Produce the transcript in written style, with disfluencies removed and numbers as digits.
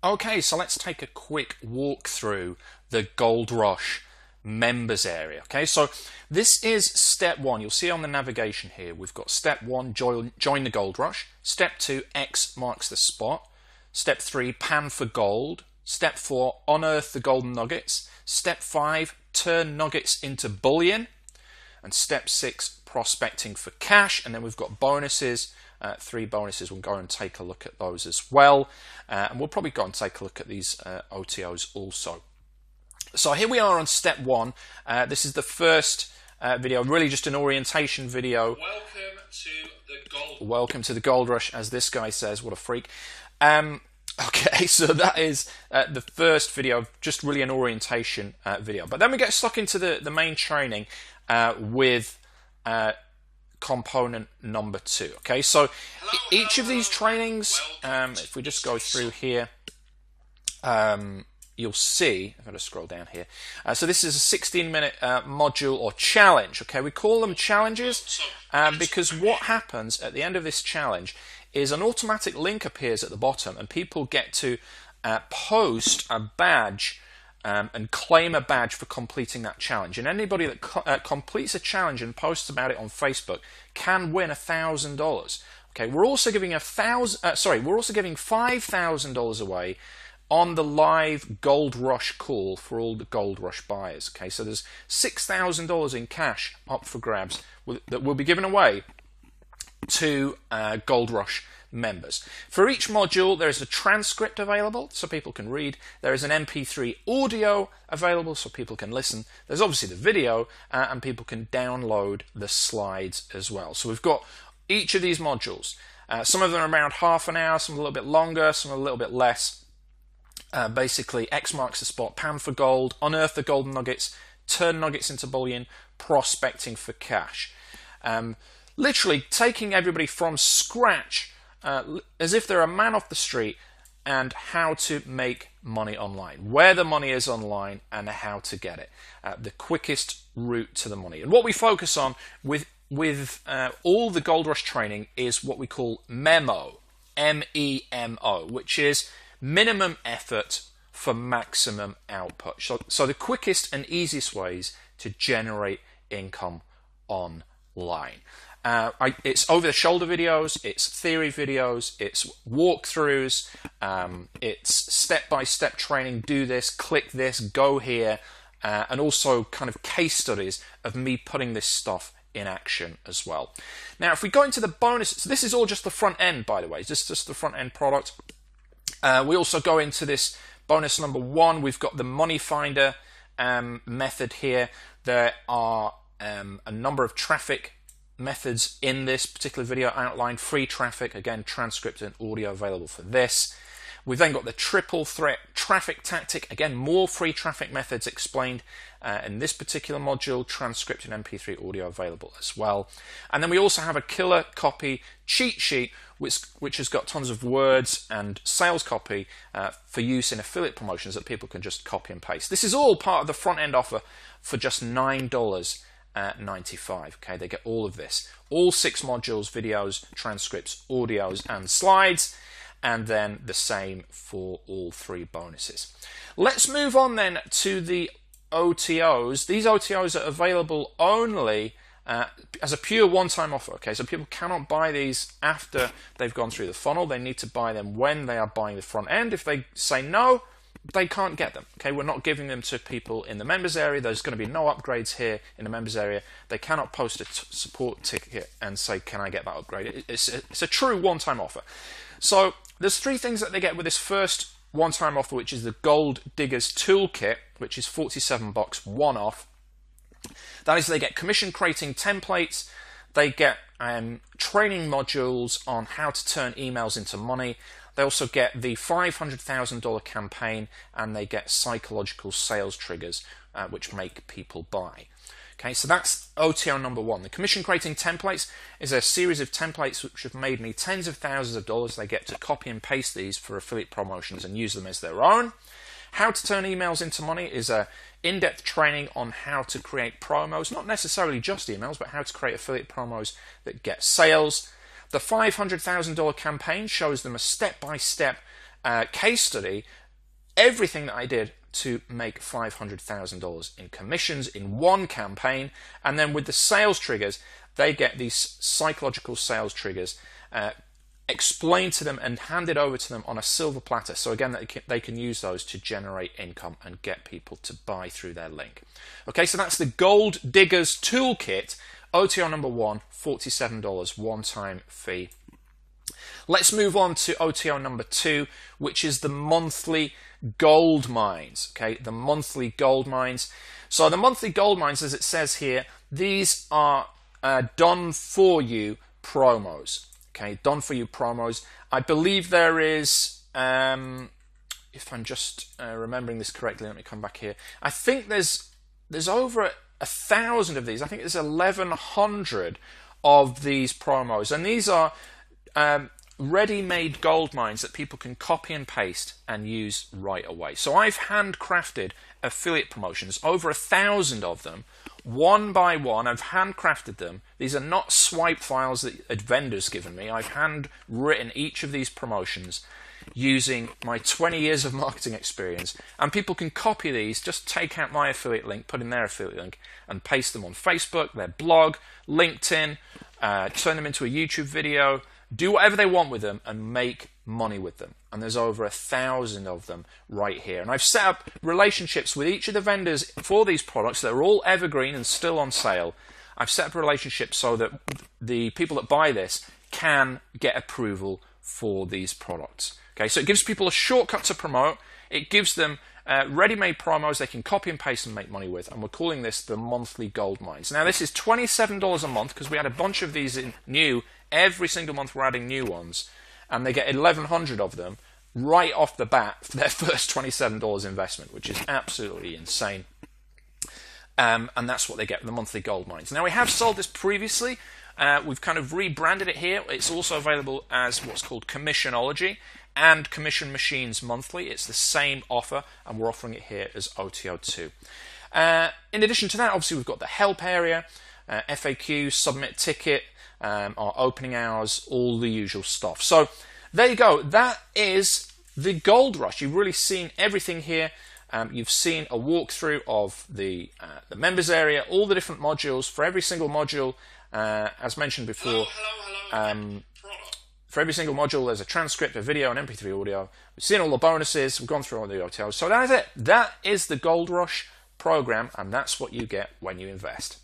Okay, so let's take a quick walk through the Gold Rush members area. Okay, so this is step one. You'll see on the navigation here, we've got step one, join the Gold Rush. Step two, X marks the spot. Step three, pan for gold. Step four, unearth the golden nuggets. Step five, turn nuggets into bullion. And step six, prospecting for cash. And then we've got bonuses, 3 bonuses. We'll go and take a look at those as well. And we'll probably go and take a look at these OTOs also. So here we are on step one. This is the first video, really just an orientation video. Welcome to the Gold Rush, as this guy says. What a freak. Okay, so that is the first video, just really an orientation video. But then we get stuck into the main training with component number 2. Okay, so each of these trainings, if we just go through here, you'll see, I'm going to scroll down here. So this is a 16-minute module or challenge. Okay, we call them challenges because what happens at the end of this challenge is an automatic link appears at the bottom, and people get to post a badge and claim a badge for completing that challenge. And anybody that completes a challenge and posts about it on Facebook can win $1,000. Okay, we're also giving we're also giving $5,000 away on the live Gold Rush call for all the Gold Rush buyers. Okay, so there's $6,000 in cash up for grabs that will be given away to Gold Rush members. For each module, there is a transcript available so people can read. There is an MP3 audio available so people can listen. There's obviously the video and people can download the slides as well. So we've got each of these modules. Some of them are around half an hour, some a little bit longer, some a little bit less. Basically, X marks the spot, pan for gold, unearth the golden nuggets, turn nuggets into bullion, prospecting for cash. Literally taking everybody from scratch as if they're a man off the street, and how to make money online, where the money is online and how to get it, the quickest route to the money. And what we focus on with all the Gold Rush training is what we call MEMO, M-E-M-O, which is minimum effort for maximum output. So the quickest and easiest ways to generate income online. It's over-the-shoulder videos, it's theory videos, it's walkthroughs, it's step-by-step training, do this, click this, go here, and also kind of case studies of me putting this stuff in action as well. Now, if we go into the bonuses, so this is all just the front end, by the way, just the front end product. We also go into this bonus number 1. We've got the money finder method here. There are a number of traffic methods in this particular video outlined. Free traffic, again, transcript and audio available for this. We've then got the triple threat traffic tactic, again, more free traffic methods explained in this particular module, transcript and MP3 audio available as well. And then we also have a killer copy cheat sheet which has got tons of words and sales copy for use in affiliate promotions that people can just copy and paste. This is all part of the front end offer for just $9.95. Okay, they get all of this, all 6 modules, videos, transcripts, audios, and slides, and then the same for all 3 bonuses. Let's move on then to the OTOs. These OTOs are available only as a pure one-time offer. Okay, so people cannot buy these after they've gone through the funnel. They need to buy them when they are buying the front end. If they say no, they can't get them. Okay, we're not giving them to people in the members area. There's going to be no upgrades here in the members area. They cannot post a support ticket and say, can I get that upgrade? It's a true one-time offer. So there's 3 things that they get with this first one-time offer, which is the Gold Diggers Toolkit, which is $47 one-off. That is, they get commission creating templates, they get training modules on how to turn emails into money. They also get the $500,000 campaign, and they get psychological sales triggers, which make people buy. Okay, so that's OTO number 1. The commission creating templates is a series of templates which have made me tens of thousands of dollars. They get to copy and paste these for affiliate promotions and use them as their own. How to turn emails into money is a in-depth training on how to create promos, not necessarily just emails, but how to create affiliate promos that get sales. The $500,000 campaign shows them a step-by-step case study everything that I did to make $500,000 in commissions in one campaign. And then with the sales triggers, they get these psychological sales triggers explained to them and handed over to them on a silver platter. So again, they can use those to generate income and get people to buy through their link. Okay, so that's the Gold Diggers Toolkit, OTO number 1, $47 one-time fee. Let's move on to OTO number 2, which is the monthly gold mines. Okay, the monthly gold mines. So the monthly gold mines, as it says here, these are done for you promos. Okay, done for you promos. I believe there is, if I'm just remembering this correctly, let me come back here. I think there's over 1,000 of these. I think there's 1,100 of these promos, and these are ready-made gold mines that people can copy and paste and use right away. So I've handcrafted affiliate promotions, over 1,000 of them, one by one. I've handcrafted them. These are not swipe files that a vendor's given me. I've handwritten each of these promotions using my 20 years of marketing experience, and people can copy these, just take out my affiliate link, put in their affiliate link, and paste them on Facebook, their blog, LinkedIn, turn them into a YouTube video, do whatever they want with them and make money with them. And there's over 1,000 of them right here. And I've set up relationships with each of the vendors for these products that are all evergreen and still on sale. I've set up relationships so that the people that buy this can get approval for these products. Okay, so it gives people a shortcut to promote. It gives them ready-made promos they can copy and paste and make money with, and we're calling this the monthly gold mines. Now this is $27 a month because we had a bunch of these in new. Every single month we're adding new ones, and they get 1,100 of them right off the bat for their first $27 investment, which is absolutely insane. And that's what they get, the monthly gold mines. Now we have sold this previously. We've kind of rebranded it here. It's also available as what's called Commissionology and Commission Machines Monthly. It's the same offer, and we're offering it here as OTO2. In addition to that, obviously we've got the help area, FAQ, submit ticket, our opening hours, all the usual stuff. So there you go. That is the Gold Rush. You've really seen everything here. You've seen a walkthrough of the members area, all the different modules. For every single module, as mentioned before, for every single module there's a transcript, a video, an MP3 audio. We've seen all the bonuses. We've gone through all the OTOs. So that is it. That is the Gold Rush program, and that's what you get when you invest.